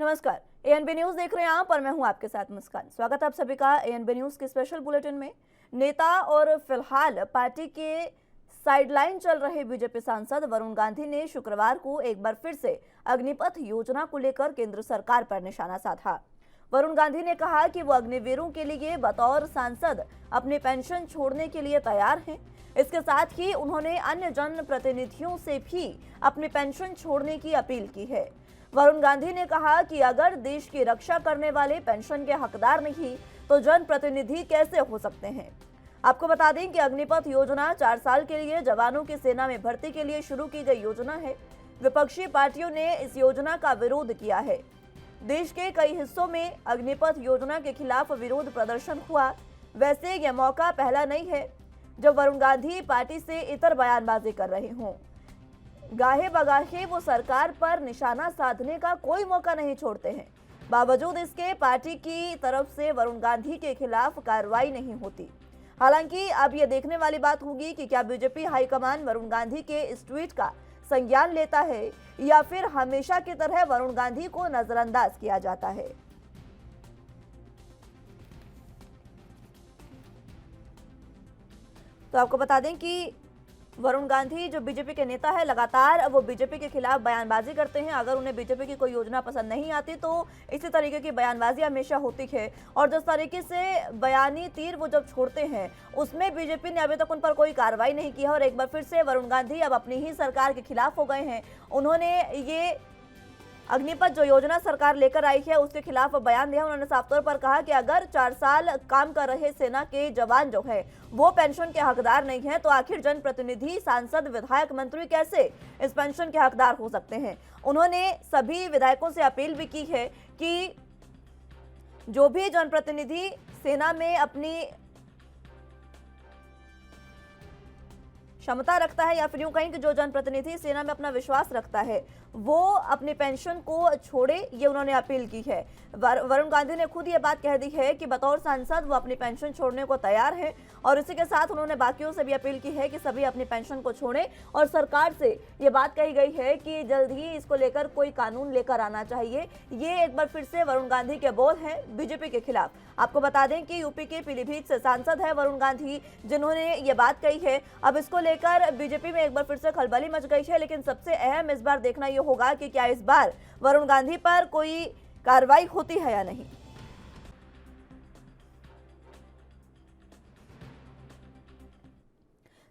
नमस्कार, ANB news देख रहे हैं आप और मैं हूं आपके साथ मुस्कान। स्वागत है आप सभी का एएनबी न्यूज के स्पेशल बुलेटिन में। नेता और फिलहाल पार्टी के साइडलाइन चल रहे बीजेपी सांसद वरुण गांधी ने शुक्रवार को एक बार फिर से अग्निपथ योजना को लेकर केंद्र सरकार पर निशाना साधा। वरुण गांधी ने कहा कि वो अग्निवीरों के लिए बतौर सांसद अपनी पेंशन छोड़ने के लिए तैयार हैं। इसके साथ ही उन्होंने अन्य जनप्रतिनिधियों से भी अपनी पेंशन छोड़ने की अपील की है। वरुण गांधी ने कहा कि अगर देश की रक्षा करने वाले पेंशन के हकदार नहीं तो जनप्रतिनिधि कैसे हो सकते हैं। आपको बता दें कि अग्निपथ योजना 4 साल के लिए जवानों की सेना में भर्ती के लिए शुरू की गई योजना है। विपक्षी पार्टियों ने इस योजना का विरोध किया है। देश के कई हिस्सों में अग्निपथ योजना के खिलाफ विरोध प्रदर्शन हुआ। वैसे यह मौका पहला नहीं है जब वरुण गांधी पार्टी से इतर बयानबाजी कर रहे हों। गाहे बगाहे वो सरकार पर निशाना साधने का कोई मौका नहीं छोड़ते हैं। बावजूद इसके पार्टी की तरफ से वरुण गांधी के खिलाफ कार्रवाई नहीं होती। हालांकि अब यह देखने वाली बात होगी कि क्या बीजेपी हाईकमान वरुण गांधी के इस ट्वीट का संज्ञान लेता है या फिर हमेशा की तरह वरुण गांधी को नजरअंदाज किया जाता है। तो आपको बता दें कि वरुण गांधी जो बीजेपी के नेता है, लगातार वो बीजेपी के खिलाफ बयानबाजी करते हैं। अगर उन्हें बीजेपी की कोई योजना पसंद नहीं आती तो इसी तरीके की बयानबाजी हमेशा होती है। और जिस तरीके से बयानी तीर वो जब छोड़ते हैं उसमें बीजेपी ने अभी तक उन पर कोई कार्रवाई नहीं की है। और एक बार फिर से वरुण गांधी अब अपनी ही सरकार के खिलाफ हो गए हैं। उन्होंने ये अग्निपथ जो योजना सरकार लेकर आई है उसके खिलाफ बयान दिया। उन्होंने साफ तौर पर कहा कि अगर 4 साल काम कर रहे सेना के जवान जो है वो पेंशन के हकदार नहीं है तो आखिर जनप्रतिनिधि, सांसद, विधायक, मंत्री कैसे इस पेंशन के हकदार हो सकते हैं। उन्होंने सभी विधायकों से अपील भी की है कि जो भी जनप्रतिनिधि सेना में अपनी क्षमता रखता है या फिर यूं कहें कि जो जनप्रतिनिधि सेना में अपना विश्वास रखता है वो अपनी पेंशन को छोड़े, ये उन्होंने अपील की है। वरुण गांधी ने खुद ये बात कह दी है कि बतौर सांसद वो अपनी पेंशन छोड़ने को तैयार है। और इसी के साथ उन्होंने बाकियों से भी अपील की है कि सभी अपनी पेंशन को छोड़ें। और सरकार से ये बात कही गई है कि जल्द ही इसको लेकर कोई कानून लेकर आना चाहिए। ये एक बार फिर से वरुण गांधी के बोल हैं बीजेपी के खिलाफ। आपको बता दें कि यूपी के पीलीभीत से सांसद है वरुण गांधी, जिन्होंने ये बात कही है। अब इसको लेकर बीजेपी में एक बार फिर से खलबली मच गई है। लेकिन सबसे अहम इस बार देखना ये होगा कि क्या इस बार वरुण गांधी पर कोई कार्रवाई होती है या नहीं।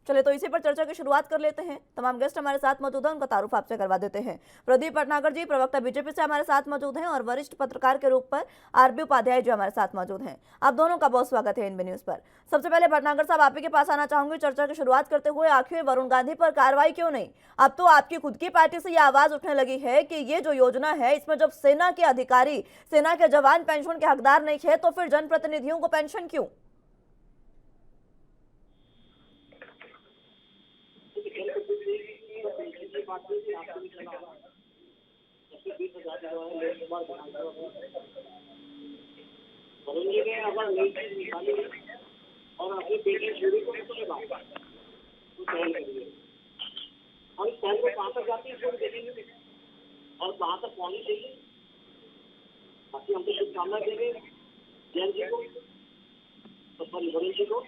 चले तो इसी पर चर्चा की शुरुआत कर लेते हैं। तमाम गेस्ट हमारे साथ मौजूद हैं, उनका तारुफ आपसे करवा देते हैं। प्रदीप भटनागर जी प्रवक्ता बीजेपी से हमारे साथ मौजूद हैं और वरिष्ठ पत्रकार के रूप पर आरबी उपाध्याय जी हमारे साथ मौजूद हैं। आप दोनों का बहुत स्वागत है एएनबी न्यूज पर। सबसे पहले भटनागर साहब आप ही के पास आना चाहूंगी चर्चा की शुरुआत करते हुए। आखिर वरुण गांधी पर कार्रवाई क्यों नहीं? अब तो आपकी खुद की पार्टी से यह आवाज उठने लगी है कि ये जो योजना है इसमें जब सेना के अधिकारी, सेना के जवान पेंशन के हकदार नहीं है तो फिर जनप्रतिनिधियों को पेंशन क्यों? अगर नई चीज निकाली और अपनी पेंशन शुरू करें तो और इस टाइम को कहाँ तक जाती है छोड़ देंगे और कहाँ तक पहुँचनी चाहिए। बाकी हम तो शुभकामना देंगे जैन जी को, वरुण जी को।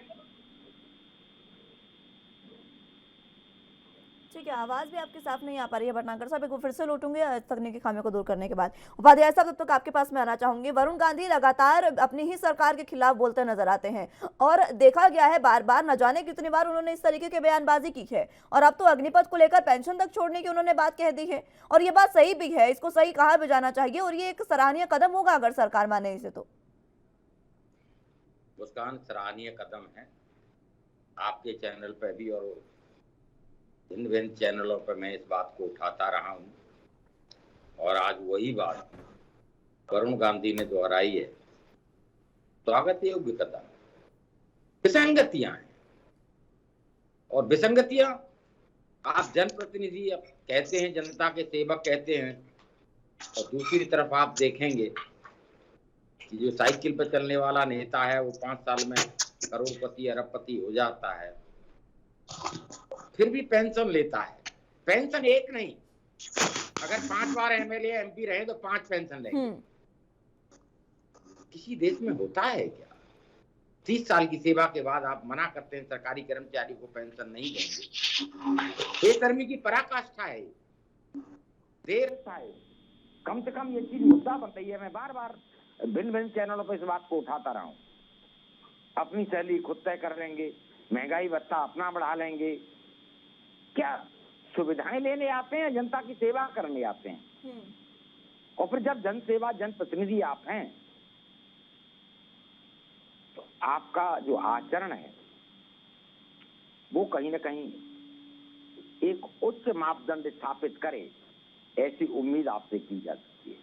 ठीक है, आवाज भी आपकी साफ नहीं आ पा रही है भटनागर साहब, एक बार फिर से लौटूंगे तकनीकी खामियों को दूर करने के बाद। उपाध्याय साहब तब तक आपके पास में आना चाहूंगी। वरुण गांधी लगातार अपनी ही सरकार के खिलाफ बोलते नजर आते हैं और देखा गया है बार बार, न जाने कितनी बार उन्होंने इस तरीके की बयानबाजी की है। और अब तो अग्निपथ को लेकर पेंशन तक छोड़ने की उन्होंने बात कह दी है और ये बात सही भी है, इसको सही कहा भी जाना चाहिए और ये एक सराहनीय कदम होगा अगर सरकार माने इसे तो। मुस्कान, सराहनीय कदम है। आपके चैनल पर भी और भिन्न चैनलों पर मैं इस बात को उठाता रहा हूं और आज वही बात वरुण गांधी ने दोहराई है। स्वागत योग्य कदम। विसंगतियां हैं और विसंगतियां आप जनप्रतिनिधि कहते हैं, जनता के सेवक कहते हैं, और दूसरी तरफ आप देखेंगे कि जो साइकिल पर चलने वाला नेता है वो 5 साल में करोड़पति, अरबपति हो जाता है, फिर भी पेंशन लेता है। पेंशन एक नहीं, अगर 5 बार एमएलए एमपी रहे तो 5 पेंशन लेंगे। किसी देश में होता है क्या? 30 साल की सेवा के बाद आप मना करते हैं सरकारी कर्मचारी को पेंशन नहीं देंगे। बेशर्मी की पराकाष्ठा है, देर है। कम से कम ये चीज मुद्दा बन रही है। मैं बार बार भिन्न भिन्न चैनलों पर इस बात को उठाता रहा हूँ। अपनी सैलरी खुद तय कर लेंगे, महंगाई भत्ता अपना बढ़ा लेंगे। क्या सुविधाएं लेने आते हैं, जनता की सेवा करने आते हैं? और फिर जब जन सेवा जनप्रतिनिधि आप हैं तो आपका जो आचरण है वो कहीं ना कहीं एक उच्च मापदंड स्थापित करे, ऐसी उम्मीद आपसे की जा सकती है।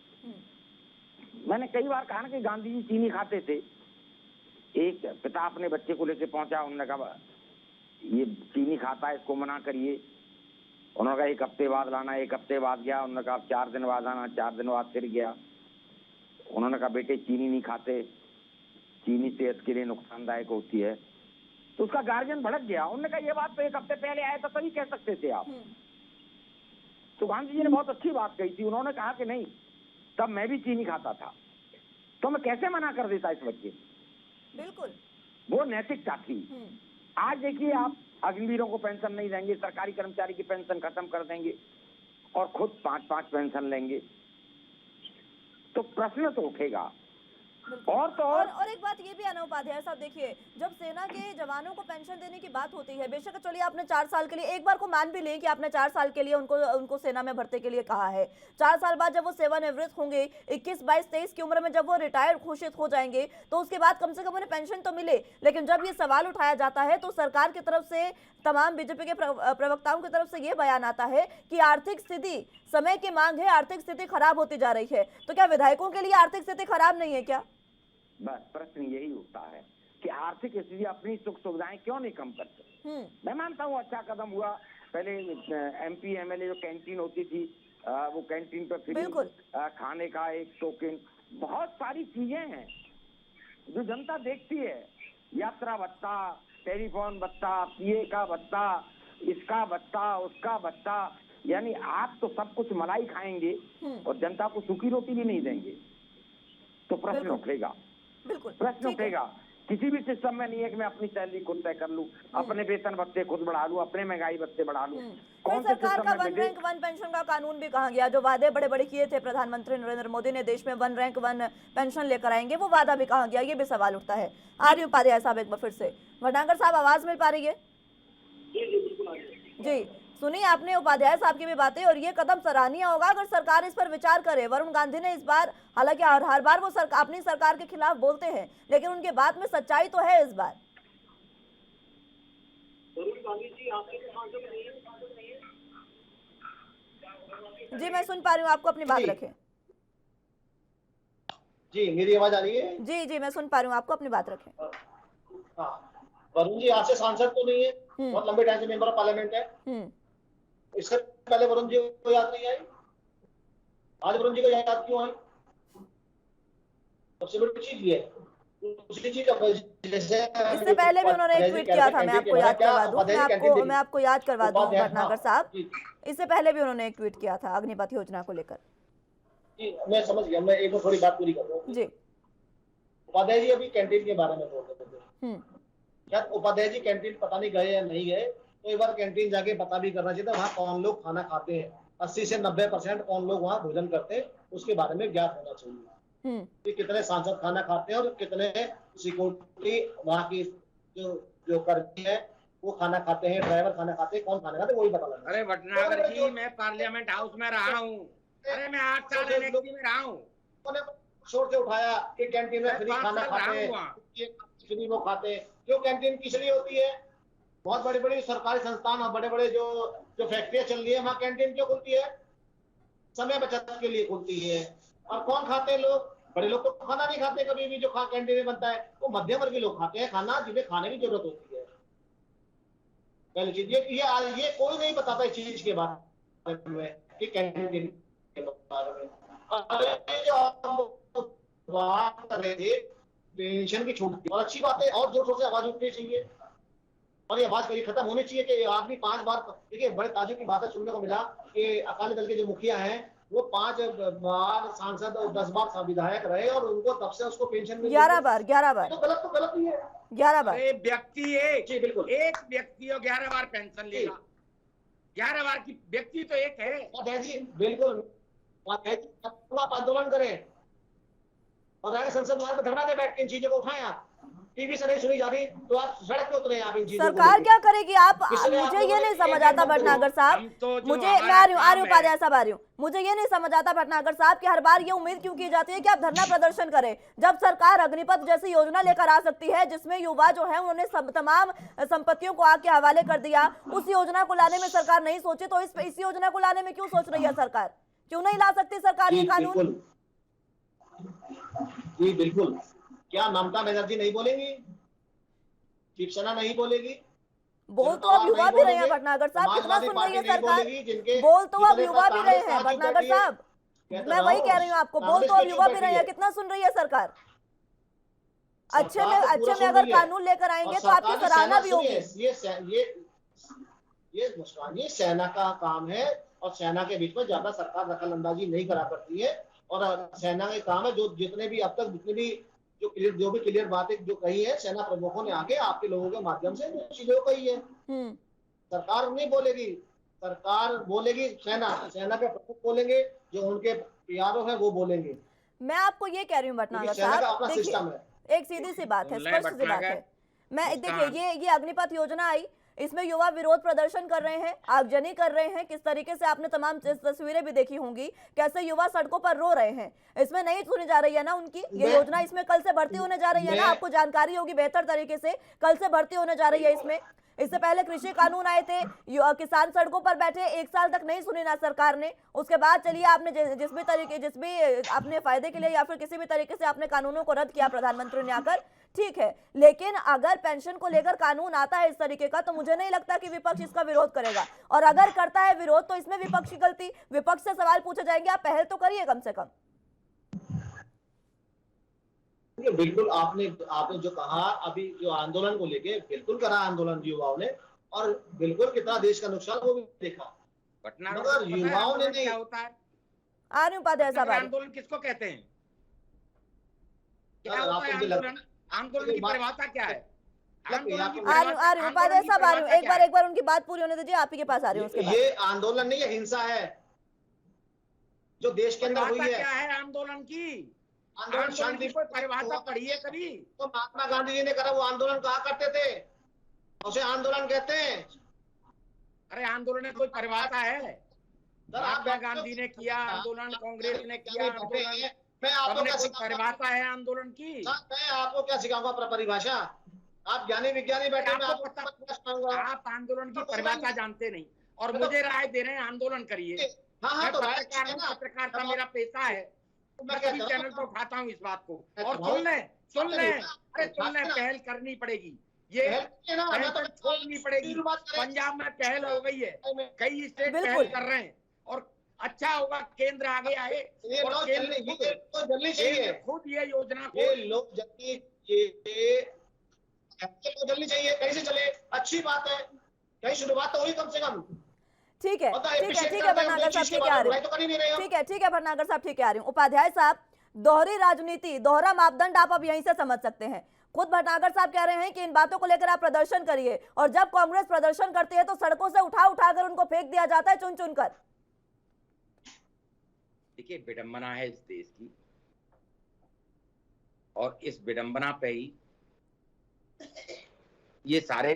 मैंने कई बार कहा ना कि गांधी जी चीनी खाते थे। एक पिता अपने बच्चे को लेकर पहुंचा, उन्होंने कहा ये चीनी खाता है, इसको मना करिए। उन्होंने कहा 1 हफ्ते बाद लाना, 1 हफ्ते बाद गया। उन्होंने कहा 4 दिन बाद आना, 4 दिन बाद फिर गया। उन्होंने कहा बेटे चीनी नहीं खाते, चीनी सेहत के लिए नुकसानदायक होती है। तो उसका गार्जियन भड़क गया। उन्होंने कहा ये बात तो 1 हफ्ते पहले आया था तभी कह सकते थे आप। तो गांधी जी ने बहुत अच्छी बात कही थी। उन्होंने कहा कि नहीं, तब मैं भी चीनी खाता था, तो मैं कैसे मना कर देता इस बच्चे। बिल्कुल, वो नैतिकता थी। आज देखिए आप अग्निवीरों को पेंशन नहीं देंगे, सरकारी कर्मचारी की पेंशन खत्म कर देंगे और खुद 5-5 पेंशन लेंगे, तो प्रश्न तो उठेगा। और एक बात ये भी आना उपाध्याय साहब, देखिए जब सेना के जवानों को पेंशन देने की बात होती है, बेशक चलिए आपने 4 साल के लिए, एक बार को मान भी लें कि आपने 4 साल के लिए उनको सेना में भर्ती के लिए कहा है। 4 साल बाद जब वो सेवानिवृत्त होंगे, 21, 22, 23 की उम्र में जब वो रिटायर घोषित हो जाएंगे, तो उसके बाद कम से कम उन्हें पेंशन तो मिले। लेकिन जब ये सवाल उठाया जाता है तो सरकार की तरफ से, तमाम बीजेपी के प्रवक्ताओं की तरफ से ये बयान आता है कि आर्थिक स्थिति समय की मांग है, आर्थिक स्थिति खराब होती जा रही है। तो क्या विधायकों के लिए आर्थिक स्थिति खराब नहीं है क्या? बस प्रश्न यही उठता है कि आर्थिक स्थिति अपनी सुख सुविधाएं क्यों नहीं कम करते। मैं मानता हूँ अच्छा कदम हुआ। पहले एमपी एमएलए जो कैंटीन होती थी, वो कैंटीन पर फ्री खाने का एक टोकन, बहुत सारी चीजें हैं जो जनता देखती है। यात्रा भत्ता, टेलीफोन भत्ता, पीए का भत्ता, इसका भत्ता, उसका भत्ता, यानी आप तो सब कुछ मलाई खाएंगे और जनता को सूखी रोटी भी नहीं देंगे। तो प्रश्न उठेगा, बिल्कुल प्रश्न उठेगा। किसी भी सिस्टम में नहीं है कि मैं अपनी सैलरी खुद तय कर लूं, अपने वेतन भत्ते खुद बढ़ा लूं, अपने महंगाई भत्ते बढ़ा लूं। कौन सरकार का 1 रैंक 1 पेंशन का कानून भी कहा गया, जो वादे बड़े बड़े किए थे प्रधानमंत्री नरेंद्र मोदी ने, देश में 1 रैंक 1 पेंशन लेकर आएंगे, वो वादा भी कहा गया। ये भी सवाल उठता है। आर्य उपाध्याय साहब एक बार फिर से, भटनागर साहब आवाज मिल पा रही है? जी सुनिए आपने उपाध्याय साहब की भी बातें, और ये कदम सराहनीय होगा अगर सरकार इस पर विचार करे। वरुण गांधी ने इस बार, हालांकि हर बार वो अपनी सरकार के खिलाफ बोलते हैं, लेकिन उनके बात में सच्चाई तो है इस बार। जी मैं सुन पा रही हूँ, आपको अपनी बात रखें। जी मेरी आवाज आ रही है? जी जी मैं सुन पा रही हूँ, आपको अपनी बात रखें। वरुण जी आज से सांसद तो नहीं है, बहुत लंबे टाइम से मेंबर ऑफ पार्लियामेंट है। इससे पहले वरुण जी को याद नहीं आई, आज वरुण जी को याद क्यों आई? सबसे बड़ी चीज ये है। इससे पहले भी उन्होंने एक ट्वीट किया था, मैं आपको याद करवा दूं, मैं आपको याद करवा दूं भटनागर साहब, इससे पहले भी उन्होंने एक ट्वीट किया था अग्निपथ योजना को लेकर। जी मैं समझ गया, मैं एक बार थोड़ी बात पूरी कर रहा हूँ। जी उपाध्याय जी अभी कैंटीन के बारे में बोल रहे थे, क्या उपाध्याय जी कैंटीन पता नहीं गए या नहीं गए, तो एक बार कैंटीन जाके पता भी करना चाहिए था वहाँ कौन लोग खाना खाते हैं। 80 से 90% कौन लोग वहाँ भोजन करते हैं, उसके बारे में ज्ञात होना चाहिए कि कितने सांसद खाना खाते हैं और कितने सिक्योरिटी वहाँ की जो कर्मी है वो खाना खाते हैं, ड्राइवर खाना खाते हैं, कौन खाना खाते हैं वो भी पता लगना। अरे भटनागर जी मैं पार्लियामेंट हाउस में रहा हूँ, अरे मैं 8 साल एनएक्सी में रहा हूँ। शोर से उठाया कि कैंटीन में फ्री खाना खाते हैं, फ्री वो खाते हैं। क्यों कैंटीन किस लिए होती है? बहुत बड़ी बड़ी सरकारी संस्थान और बड़े बड़े जो फैक्ट्रियां चल रही है वहाँ कैंटीन क्यों खुलती है? समय बचत के लिए खुलती है। और कौन खाते हैं लोग? बड़े लोग तो खाना नहीं खाते कभी भी, जो कैंटीन में बनता है वो मध्यम वर्गीय लोग खाते हैं खाना, जिन्हें खाने की जरूरत होती है। पहली चीज ये कोई नहीं बताता इस चीज के बारे में कि कैंटीन के बारे में। जो बात कर रहे थे पेंशन की छूट, और अच्छी बात है, और जोर शोर से आवाज उठनी चाहिए और ये आवाज कहीं खत्म होनी चाहिए कि आखिरी 5 बार। देखिए बड़े ताजुब की बातें सुनने को मिला कि अकाली दल के जो मुखिया हैं वो 5 बार सांसद और 10 बार विधायक रहे और उनको तब से उसको पेंशन मिल 11 बार 11 बार तो गलत ही है। 11 बार। अरे व्यक्ति एक जी बिल्कुल, एक व्यक्ति और 11 बार पेंशन लेगा, 11 बार की व्यक्ति तो एक है। जी बिल्कुल, आप आंदोलन करें और संसद द्वार पर धरना दे बैठ के इन चीजों को उठाएं। आप टीवी से नहीं सुनी जा रही तो आप सड़क पे उतरे। आप इन चीजों को सरकार क्या करेगी? आप इसलिए आप मुझे लोगों ये ने नहीं समझ एक आता एक भटनागर साहब, हम तो जो मुझे हमारा मैं आ रही हूँ काम है। उपाध्याय साहब आ रही हूँ, मुझे ये नहीं समझ आता भटनागर साहब कि हर बार ये उम्मीद क्यों की जाती है कि आप धरना प्रदर्शन करें, जब सरकार अग्निपथ जैसी योजना लेकर आ सकती है जिसमें युवा जो है उन्होंने तमाम संपत्तियों को आग के हवाले कर दिया। उस योजना को लाने में सरकार नहीं सोची तो इस योजना को लाने में क्यों सोच रही है सरकार? क्यों नहीं ला सकती सरकार ये कानून? जी बिल्कुल, क्या ममता बनर्जी नहीं बोलेंगी? शिवसेना नहीं बोलेगी? बोल तो अब युवा भी रहे हैं भटनागर साहब, कितना सुन रही है सरकार? बोल तो अब युवा भी रहे हैं भटनागर साहब, मैं वही कह रही हूँ आपको, बोल तो अब युवा भी रहे हैं, कितना सुन रही है सरकार? अच्छे में अगर कानून लेकर आएंगे तो आपकी सराहना भी होगी। ये सेना का काम है और सेना के बीच में ज्यादा सरकार दखल अंदाजी नहीं करा करती है और सेना का काम है जो जितने भी अब तक जितने भी जो भी क्लियर बातें जो कही है सेना प्रमुखों ने आके आपके लोगों के माध्यम से जो चीजें कही है। सरकार नहीं बोलेगी, सरकार बोलेगी सेना के प्रमुख बोलेंगे, जो उनके पीआरओ है वो बोलेंगे। मैं आपको ये कह रही हूँ भटनागर साहब, देखिए एक सीधी सी बात है, स्पष्ट सी बात है। मैं देखिए ये अग्निपथ योजना आई, इसमें युवा विरोध प्रदर्शन कर रहे हैं, आगजनी कर रहे हैं, किस तरीके से आपने तमाम तस्वीरें भी देखी होंगी, कैसे युवा सड़कों पर रो रहे हैं। इसमें नहीं सुनी जा रही है ना उनकी ये योजना, इसमें कल से भर्ती होने जा रही है ना, आपको जानकारी होगी बेहतर तरीके से, कल से भर्ती होने जा रही है इसमें। इससे पहले कृषि कानून आए थे, किसान सड़कों पर बैठे, 1 साल तक नहीं सुनी ना सरकार ने। उसके बाद चलिए आपने जिस भी अपने फायदे के लिए या फिर किसी भी तरीके से आपने कानूनों को रद्द किया प्रधानमंत्री ने आकर, ठीक है, लेकिन अगर पेंशन को लेकर कानून आता है इस तरीके का तो मुझे नहीं लगता कि विपक्ष इसका विरोध करेगा, और अगर करता है विरोध तो इसमें विपक्ष की गलती, विपक्ष से सवाल पूछे जाएंगे, आप पहल तो करिए कम से कम। बिल्कुल आपने जो कहा अभी जो आंदोलन को लेके बिल्कुल करा आंदोलन युवाओं ने और बिल्कुल कितना देश का नुकसान वो भी देखा, मगर युवाओं ने नहीं। क्या होता है उपाध्याय साहब, आंदोलन किसको कहते हैं? क्या होता है आंदोलन? आंदोलन की परिभाषा क्या है? उपाध्याय साहब आ रही हूँ, एक बार उनकी बात पूरी होने दीजिए, आप ही के पास आ रही हूँ। उसके बाद ये आंदोलन नहीं है, हिंसा है जो देश के अंदर हुई है। क्या है आंदोलन की? आंदोलन शांति कोई परिभाषा पढ़ी है कभी? तो महात्मा गांधी जी ने करा, वो आंदोलन कहा करते थे, उसे आंदोलन कहते हैं। अरे आंदोलन में कोई परिभाषा है? महात्मा गांधी ने किया आंदोलन, कांग्रेस ने किया आंदोलन, मैं आपको क्या परिभाषा है आंदोलन की? मैं आपको क्या सिखाऊंगा परिभाषा? आप ज्ञानी विज्ञानी बैठे, आप आंदोलन की परिभाषा जानते नहीं और मुझे राय दे रहे हैं आंदोलन करिए। हाँ, तो पत्रकारिता मेरा पेशा है, मैं सभी चैनल पर उठाता हूँ इस बात को। और सुन ले, पहल करनी पड़ेगी, ये छोड़नी पड़ेगी। पंजाब में पहल हो गई है, कई स्टेट पहल कर रहे हैं और अच्छा होगा केंद्र आगे आए और केंद्र खुद ये योजना को जल्दी चाहिए, कहीं से चले, अच्छी बात है, कहीं शुरुआत तो हुई कम से कम। ठीक है भटनागर साहब, ठीक है आ रही हूँ, ठीक है भटनागर साहब, ठीक है आ रही हूँ। उपाध्याय साहब, दोहरी राजनीति, दोहरा मापदंड आप अब यहीं से समझ सकते हैं। खुद भटनागर साहब कह रहे हैं कि इन बातों को लेकर आप प्रदर्शन करिए, और जब कांग्रेस प्रदर्शन करती है तो सड़कों से उठाकर उनको फेंक दिया जाता है चुन चुन कर। देखिए विडंबना है इस देश की, और इस विडंबना पे ही ये सारे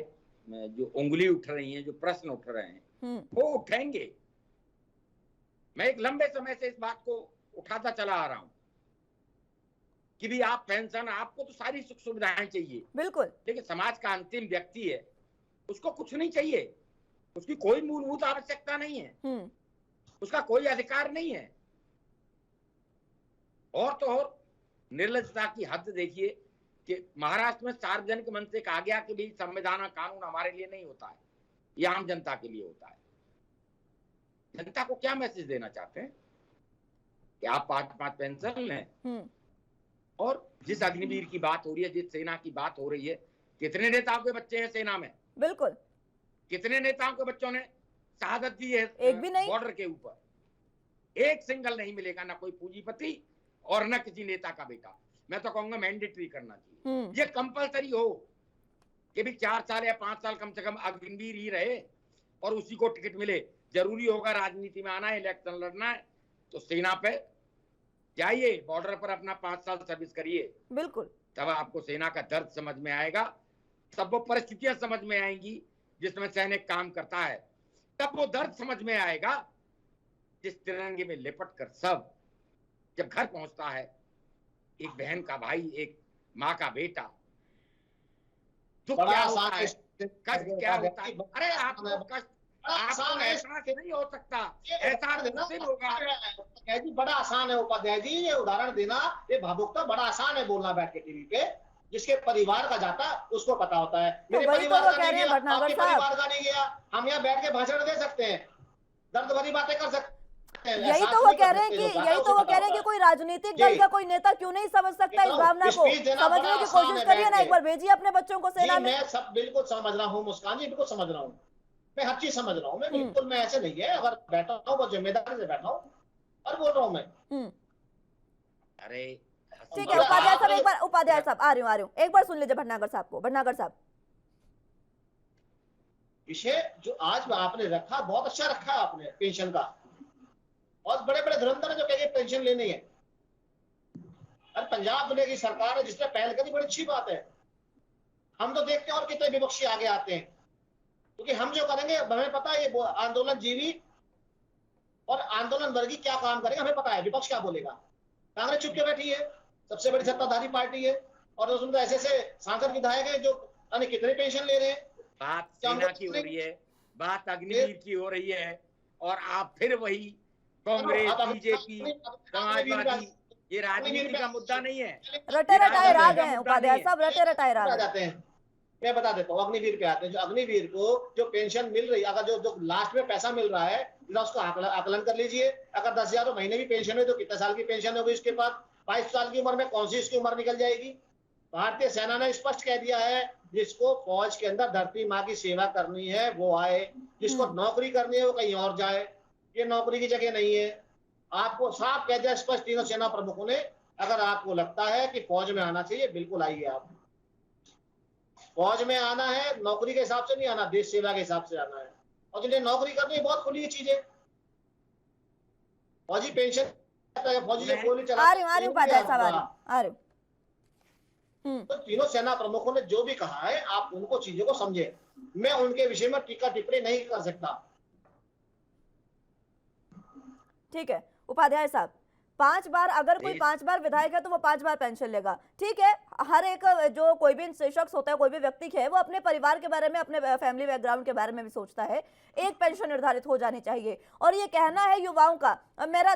जो उंगली उठ रही है, जो प्रश्न उठ रहे हैं वो उठेंगे। मैं एक लंबे समय से इस बात को उठाता चला आ रहा हूं कि भी आप पेंशन, आपको तो सारी सुख सुविधाएं चाहिए, बिल्कुल, लेकिन समाज का अंतिम व्यक्ति है, उसको कुछ नहीं चाहिए, उसकी कोई मूलभूत आवश्यकता नहीं है, उसका कोई अधिकार नहीं है। और तो और निर्लजता की हद देखिए कि महाराष्ट्र में सार्वजनिक मंच से कहा गया कि भी संविधान कानून हमारे लिए नहीं होता है, ये आम जनता के लिए होता है। जनता को क्या मैसेज देना चाहते हैं कि आप 5-5 पेंशन लें? और जिस अग्निवीर की बात हो रही है, जिस सेना की बात हो रही है, कितने नेताओं के बच्चे हैं सेना में? बिल्कुल, कितने नेताओं के बच्चों ने शहादत दी है? एक भी नहीं। बॉर्डर के ऊपर एक सिंगल नहीं मिलेगा, ना कोई पूंजीपति और न किसी नेता का बेटा। मैं तो कहूंगा मैंडेटरी करना चाहिए, ये कंपलसरी हो कि भी 4 साल या 5 साल कम से कम अग्निवीर ही रहे और उसी को टिकट मिले। जरूरी होगा राजनीति में आना है, इलेक्शन लड़ना है, तो सेना पे जाइए, बॉर्डर पर अपना 5 साल सर्विस करिए, बिल्कुल। तब आपको सेना का दर्द समझ में आएगा, तब वो परिस्थितियां समझ में आएंगी जिसमें सैनिक काम करता है, तब वो दर्द समझ में आएगा जिस तिरंगे में लिपट कर सब जब घर पहुंचता है, एक बहन का भाई, एक माँ का बेटा, दुख क्या होता है, कष्ट क्या होता है। अरे आपको कष्ट, आपको एहसास नहीं हो सकता, एहसास मुश्किल होगा। जी बड़ा आसान है उपाध्याय जी, ये उदाहरण देना, ये भावुकता बड़ा आसान है बोलना बैठ के टीवी पे। जिसके परिवार का जाता उसको पता होता है। मेरे परिवार का नहीं गया, आपके परिवार का नहीं गया, हम यहाँ बैठ के भाषण दे सकते हैं, दर्द भरी बातें कर सकते हैं। यही तो वो कह रहे हैं कि कोई राजनीतिक दल का कोई नेता क्यों नहीं समझ सकता इस भावना को। समझने की कोशिश करिए ना, एक बार भेजिए अपने बच्चों को सेना में। मैं सब बिल्कुल समझ रहा हूँ मुस्कान जी, बिल्कुल समझ रहा हूँ, मैं हर चीज समझ रहा हूँ, मैं बिल्कुल, मैं ऐसे नहीं है, अगर बैठा हूँ वो जिम्मेदारी से बैठा हूँ और बोल रहा हूँ मैं। अरे ठीक है उपाध्याय साहब, एक बार उपाध्याय साहब आ रही हूँ, एक बार सुन लीजिए भटनागर साहब को। भटनागर साहब, विषय जो आज आपने रखा बहुत अच्छा रखा आपने, पेंशन का, और बड़े बड़े धुरंधर है जो कहेंगे पेंशन लेनी है। और पंजाब में की सरकार है जिसने पहल करी, बड़ी अच्छी बात है। हम तो देखते हैं और कितने विपक्षी आगे आते हैं, क्योंकि हम जो करेंगे हमें पता है, ये आंदोलन जीवी और आंदोलन वर्गी क्या काम करेगा हमें पता है, विपक्ष क्या बोलेगा। कांग्रेस चुप के बैठी है, सबसे बड़ी सत्ताधारी पार्टी है, और उसमें तो ऐसे सांसद विधायक है जो कितने पेंशन ले रहे हैं। बात सेना की हो रही है, बात अग्निवीर की हो रही है, और आप फिर वही कांग्रेस, बीजेपी, समाजवादी, ये राजनीति का मुद्दा नहीं है, रटे रटाए राग हैं उपाध्याय साहब, रटे रटाए राग जाते हैं। मैं बता देता हूँ, अग्निवीर पे आते हैं। जो अग्निवीर को जो पेंशन मिल रही है, अगर जो लास्ट में पैसा मिल रहा है, उसका आकलन कर लीजिए। अगर 10,000 महीने की पेंशन है तो कितने साल की पेंशन होगी इसके पास? 22 साल की उम्र में कौन सी इसकी उम्र निकल जाएगी? भारतीय सेना ने स्पष्ट कह दिया है, जिसको फौज के अंदर धरती माँ की सेवा करनी है वो आए, जिसको नौकरी करनी है वो कहीं और जाए, ये नौकरी की जगह नहीं है। आपको साफ कह दिया स्पष्ट तीनों सेना प्रमुखों ने। अगर आपको लगता है कि फौज में आना चाहिए, बिल्कुल आइए। आप फौज में आना है, नौकरी के हिसाब से नहीं आना, देश सेवा के हिसाब से आना है। और जिन्हें नौकरी करनी है, बहुत खुली चीज है। फौजी पेंशन, फौजी से कोई नहीं चला। आ रही उपाध्याय साहब, आ रही। तो तीनों सेना प्रमुखों ने जो भी कहा है, आप उनको चीजों को समझे। मैं उनके विषय में टीका टिप्पणी नहीं कर सकता। ठीक है उपाध्याय साहब, 5 बार अगर कोई 5 बार विधायक है तो वो 5 बार पेंशन लेगा। ठीक है, हर एक जो कोई भी शख्स होता है, कोई भी व्यक्ति है, वो अपने परिवार के बारे में, अपने फैमिली बैकग्राउंड के बारे में भी सोचता है। एक पेंशन निर्धारित हो जानी चाहिए। और ये कहना है युवाओं का, मेरा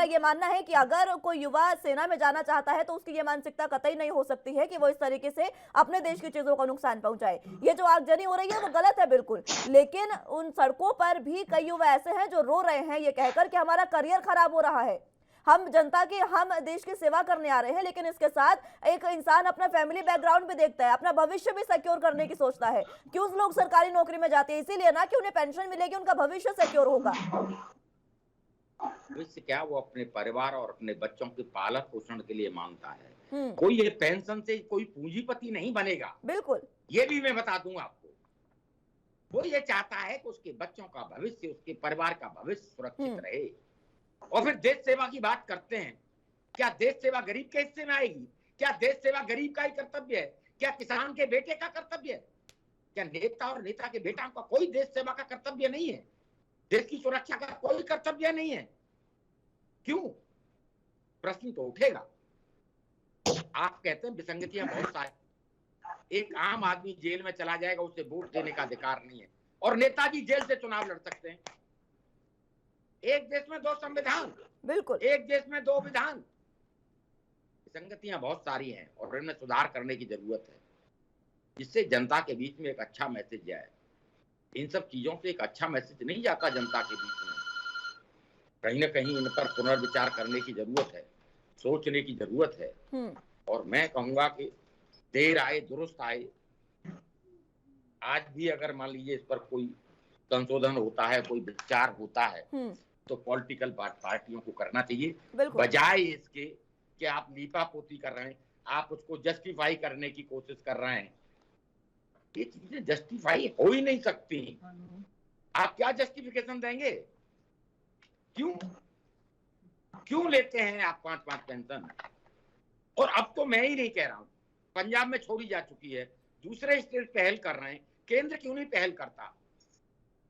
ये मानना है कि अगर कोई युवा सेना में जाना चाहता है तो उसकी ये मानसिकता कतई नहीं हो सकती है कि वो इस तरीके से अपने देश की चीजों को नुकसान पहुंचाए। ये जो आगजनी हो रही है वो गलत है बिल्कुल, लेकिन उन सड़कों पर भी कई युवा ऐसे हैं जो रो रहे हैं ये कहकर कि हमारा करियर खराब हो रहा है, हम जनता की, हम देश की सेवा करने आ रहे हैं, लेकिन इसके साथ एक इंसान अपना फैमिली बैकग्राउंड भी देखता है, अपना भविष्य भी सिक्योर करने की सोचता है। क्यों लोग सरकारी नौकरी में जाते हैं? इसीलिए ना कि उन्हें पेंशन मिलेगी, उनका भविष्य सिक्योर होगा। भविष्य क्या, वो अपने परिवार और अपने बच्चों के पालन पोषण के लिए मांगता है। कोई ये पेंशन से कोई पूंजीपति नहीं बनेगा, बिल्कुल, ये भी मैं बता दूं आपको। वो ये चाहता है कि उसके बच्चों का भविष्य, उसके परिवार का भविष्य सुरक्षित रहे। और फिर देश सेवा की बात करते हैं, क्या देश सेवा गरीब के हिस्से में आएगी? क्या देश सेवा गरीब का ही कर्तव्य है? क्या किसान के बेटे का कर्तव्य है? क्या नेता और नेता के बेटा का कोई देश सेवा का कर्तव्य नहीं है? देश की सुरक्षा का कोई कर्तव्य नहीं है? क्यों? प्रश्न तो उठेगा। आप कहते हैं विसंगतियां बहुत सारी, एक आम आदमी जेल में चला जाएगा, उसे वोट देने का अधिकार नहीं है, और नेताजी जेल से चुनाव लड़ सकते हैं। एक देश में 2 संविधान, बिल्कुल, एक देश में 2 विधान। विसंगतियां बहुत सारी हैं और इनमें सुधार करने की जरूरत है, जिससे जनता के बीच में एक अच्छा मैसेज जाए। इन सब चीजों से एक अच्छा मैसेज नहीं जाता जनता के बीच में। कहीं ना कहीं इन पर पुनर्विचार करने की जरूरत है, सोचने की जरूरत है। और मैं कहूंगा कि देर आए दुरुस्त आए। आज भी अगर मान लीजिए इस पर कोई संशोधन होता है, कोई विचार होता है, तो पॉलिटिकल पार्टियों को करना चाहिए, बिल्कुल। बजाय इसके कि आप लीपापोती कर रहे हैं, आप उसको जस्टिफाई करने की कोशिश कर रहे हैं। ये चीजें जस्टिफाई हो ही नहीं सकती। आप क्या जस्टिफिकेशन देंगे? क्यों लेते हैं आप 5-5 पेंशन? और अब तो मैं ही नहीं कह रहा हूं, पंजाब में छोड़ी जा चुकी है, दूसरे स्टेट पहल कर रहे हैं, केंद्र क्यों नहीं पहल करता?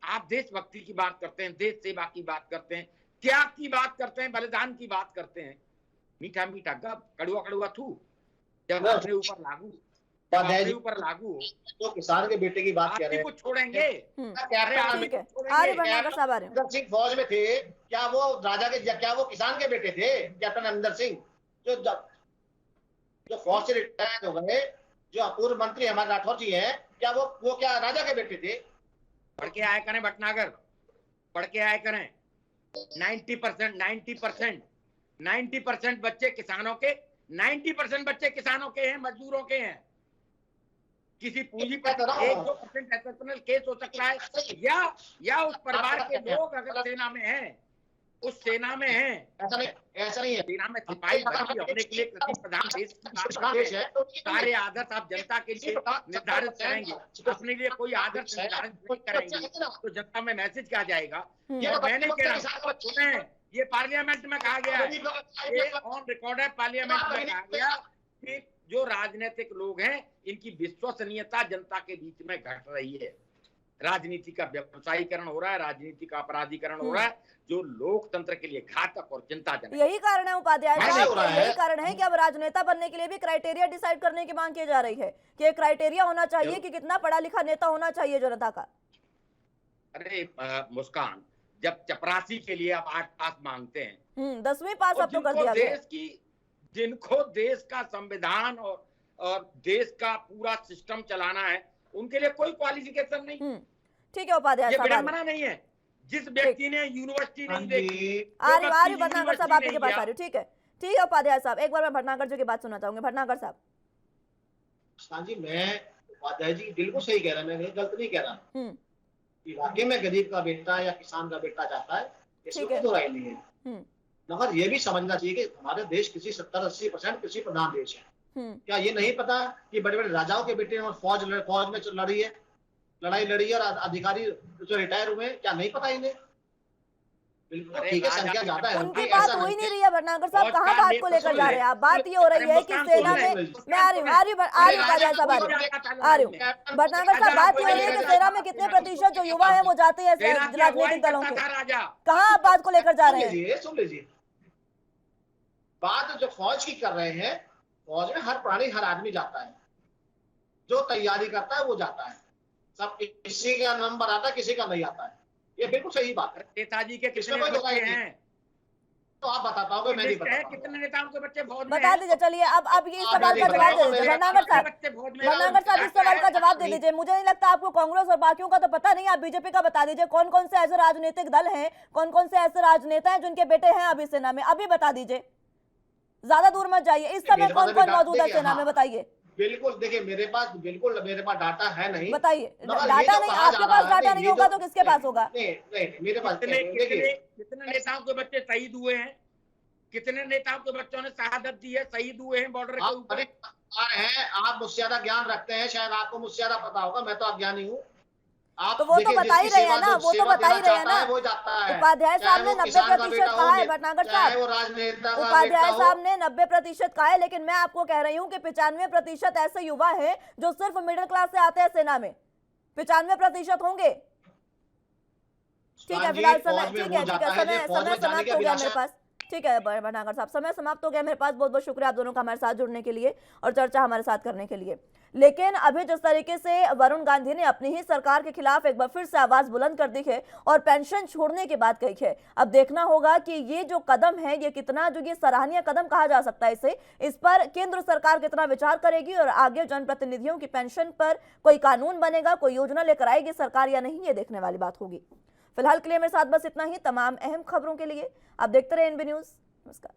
आप देशभक्ति की बात करते हैं, देश सेवा की बात करते हैं, त्याग की बात करते हैं, बलिदान की बात करते हैं, मीठा मीठा गप, कड़वा कड़वा थू जब अपने ऊपर लागू हो तो किसान के बेटे की बात कर रहे हैं, कुछ छोड़ेंगे? ठीक है, आ रहे भटनागर साहब, आ रहे हैं। अमरिंदर सिंह फौज में थे, क्या वो किसान के बेटे थे? कैप्टन अमरिंदर सिंह जो फौज से रिटायर हो गए, जो पूर्व मंत्री हमारे राठौर जी हैं, क्या वो क्या राजा के बेटे थे? पढ़ के आए करें भटनागर, पढ़ के आए करें। 90% बच्चे किसानों के, 90% बच्चे किसानों के हैं, मजदूरों के हैं। किसी पूंजीपति 1-2% एक्सेप्शनल केस हो सकता है, या उस परिवार के लोग अगर सेना में हैं, उस सेना में हैं। ऐसा नहीं है। सेना में सिपाही भर्ती होने के लिए कृषि प्रधान देश की बात है, सारे आदर्श आप जनता के लिए निर्धारित करेंगे, अपने लिए कोई आदर्श निर्धारित नहीं करेंगे तो जनता में मैसेज क्या जाएगा? ये मैं नहीं कह रहा, सुने, ये पार्लियामेंट में कहा गया है, ये ऑन रिकॉर्ड है, पार्लियामेंट में कहा गया कि जो राजनीतिक लोग हैं इनकी विश्वसनीयता जनता के बीच में घट रही है। राजनीति का व्यवसायीकरण हो रहा है, राजनीति का अपराधीकरण हो रहा है, जो लोकतंत्र के लिए घातक और चिंताजनक। यही कारण है उपाध्याय साहब, यही कारण है कि अब राजनेता बनने के लिए भी क्राइटेरिया डिसाइड करने की मांग की जा रही है कि एक क्राइटेरिया होना चाहिए कि कितना पढ़ा लिखा नेता होना चाहिए जनता का। अरे मुस्कान, जब चपरासी के लिए आप 8 पास मांगते हैं, 10वीं पास अब तो कर दिया गया। जिनको देश का संविधान और देश का पूरा सिस्टम चलाना है, उनके लिए कोई क्वालिफिकेशन नहीं। ठीक है उपाध्याय साहब, विडंबना नहीं है। जिस व्यक्ति ने यूनिवर्सिटी नहीं देखी, आ रही भटनागर साहब आपके पास आ रही। ठीक है उपाध्याय साहब, एक बार मैं भटनागर जी की बात सुनना चाहूंगी। भटनागर साहब। हाँ जी, मैं उपाध्याय जी बिल्कुल सही कह रहा है, मैं गलत नहीं कह रहा। वाकई में गरीब का बेटा या किसान का बेटा चाहता है, इसमें कोई दो राय नहीं है। मगर ये भी समझना चाहिए कि हमारे देश किसी 70-80% कृषि प्रधान देश है। क्या ये नहीं पता कि बड़े बड़े राजाओं के बेटे और फौज में लड़ाई लड़ी है और अधिकारी जो रिटायर हुए, क्या नहीं पता इन्हें? बिल्कुल ठीक है, संख्या ज्यादा है। उनकी बात हो ही नहीं रही है भटनागर साहब, कहाँ बात को लेकर जा रहे हैं आप? बात ये हो रही है कि सेना में, मैं आ रही हूँ उपाध्याय साहब, आ रही हूँ भटनागर साहब, बात ये हो रही है कि सेना में कितने प्रतिशत जो युवा है वो जाते हैं राजनीतिक दलों के, कहाँ आप बात को लेकर जा रहे हैं? सुन लीजिए, बात जो फौज की कर रहे हैं, फौज में हर प्राणी हर आदमी जाता है, जो तैयारी करता है वो जाता है, सब किसी का नंबर आता है, किसी का नहीं आता है, ये बिल्कुल सही बात है। नेताजी के कितने बच्चे हैं तो आप बताता हूँ, मैं नहीं बताता। कितने नेताओं के बच्चे फौज में बता दीजिए। चलिए अब ये सवाल का जवाब दे दीजिए भटनागर साहब, इस सवाल का जवाब दे दीजिए। मुझे नहीं लगता आपको कांग्रेस और बाकियों का तो पता नहीं, आप बीजेपी का बता दीजिए। कौन कौन से ऐसे राजनीतिक दल हैं, कौन कौन से ऐसे राजनेता हैं जिनके बेटे हैं अभी सेना में, अभी बता दीजिए, ज्यादा दूर मत जाइए। इस समय कौन कौन मौजूद है सेना में, बताइए। बिल्कुल, देखिए मेरे पास डाटा है नहीं। बताइए, डाटा नहीं, आपके पास डाटा नहीं होगा तो किसके पास होगा? नहीं, मेरे पास कितने नेताओं के बच्चे शहीद हुए हैं, कितने नेताओं के बच्चों ने शहादत दी है, शहीद हुए हैं बॉर्डर के ऊपर। आप मुझसे ज्यादा ज्ञान रखते हैं, शायद आपको मुझसे ज्यादा पता होगा, मैं तो अज्ञानी हूँ। तो वो तो बता ही रहे हैं ना, वो तो बता ही रहे हैं ना। उपाध्याय साहब ने 90% कहा है भटनागर साहब, उपाध्याय साहब ने 90% कहा है, लेकिन मैं आपको कह रही हूँ कि 95% ऐसे युवा हैं जो सिर्फ मिडिल क्लास से आते हैं सेना में, 95% होंगे। ठीक है, फिलहाल समय समाप्त हो गया मेरे पास। ठीक है भटनागर साहब, समय समाप्त हो गया मेरे पास। बहुत बहुत शुक्रिया आप दोनों का हमारे साथ जुड़ने के लिए और चर्चा हमारे साथ करने के लिए। लेकिन अभी जिस तरीके से वरुण गांधी ने अपनी ही सरकार के खिलाफ एक बार फिर से आवाज बुलंद कर दी है और पेंशन छोड़ने की बात कही है, अब देखना होगा कि ये जो कदम है ये कितना, जो ये सराहनीय कदम कहा जा सकता है इसे, इस पर केंद्र सरकार कितना विचार करेगी और आगे जनप्रतिनिधियों की पेंशन पर कोई कानून बनेगा, कोई योजना लेकर आएगी सरकार या नहीं, ये देखने वाली बात होगी। फिलहाल के लिए मेरे साथ बस इतना ही। तमाम अहम खबरों के लिए आप देखते रहे एनबी न्यूज। नमस्कार।